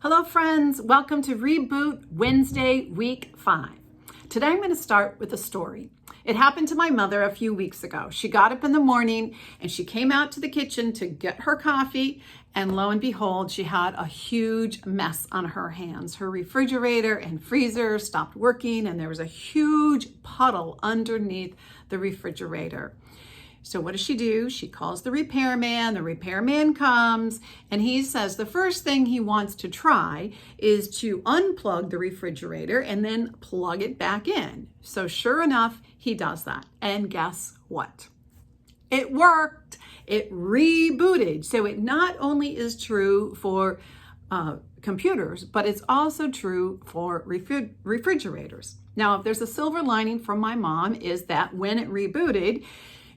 Hello friends, welcome to ReBoot Wednesday, week 5. Today I'm going to start with a story. It happened to my mother a few weeks ago. She got up in the morning and she came out to the kitchen to get her coffee, and lo and behold, she had a huge mess on her hands. Her refrigerator and freezer stopped working and there was a huge puddle underneath the refrigerator. So what does she do? She calls the repairman. The repairman comes and he says the first thing he wants to try is to unplug the refrigerator and then plug it back in. So sure enough, he does that. And guess what? It worked. It rebooted. So it not only is true for computers, but it's also true for refrigerators. Now, if there's a silver lining from my mom, is that when it rebooted,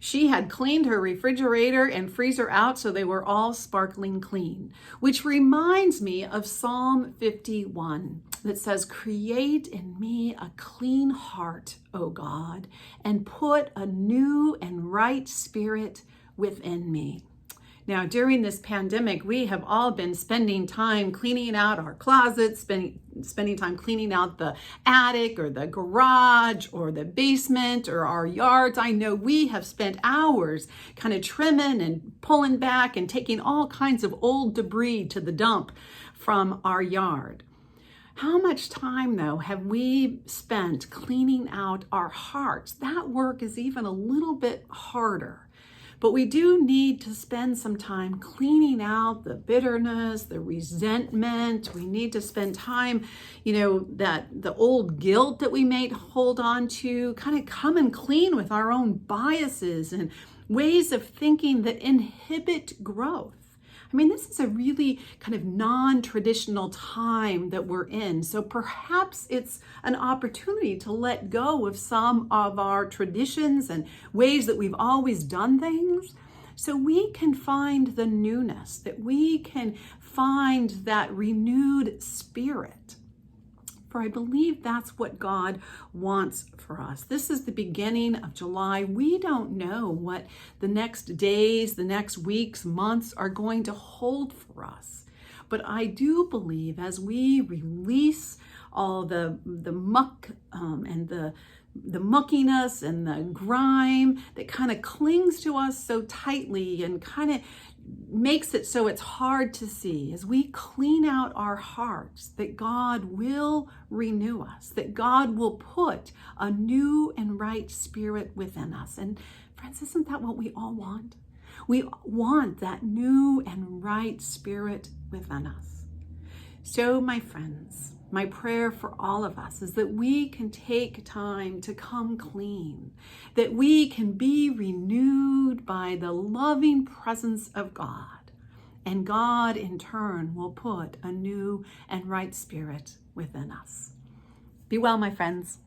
she had cleaned her refrigerator and freezer out so they were all sparkling clean, which reminds me of Psalm 51 that says, "Create in me a clean heart, O God, and put a new and right spirit within me." Now, during this pandemic, we have all been spending time cleaning out our closets, spending time cleaning out the attic or the garage or the basement or our yards. I know we have spent hours kind of trimming and pulling back and taking all kinds of old debris to the dump from our yard. How much time, though, have we spent cleaning out our hearts? That work is even a little bit harder. But we do need to spend some time cleaning out the bitterness, the resentment. We need to spend time, that the old guilt that we may hold on to, kind of coming clean with our own biases and ways of thinking that inhibit growth. I mean, this is a really kind of non-traditional time that we're in. So perhaps it's an opportunity to let go of some of our traditions and ways that we've always done things, so we can find the newness, that we can find that renewed spirit. For I believe that's what God wants for us. This is the beginning of July. We don't know what the next days, the next weeks, months are going to hold for us. But I do believe as we release all the muck and the muckiness and the grime that kind of clings to us so tightly and kind of makes it so it's hard to see, as we clean out our hearts, that God will renew us, that God will put a new and right spirit within us. And friends, isn't that what we all want? We want that new and right spirit within us. So, my friends, my prayer for all of us is that we can take time to come clean, that we can be renewed by the loving presence of God, and God in turn will put a new and right spirit within us. Be well, my friends.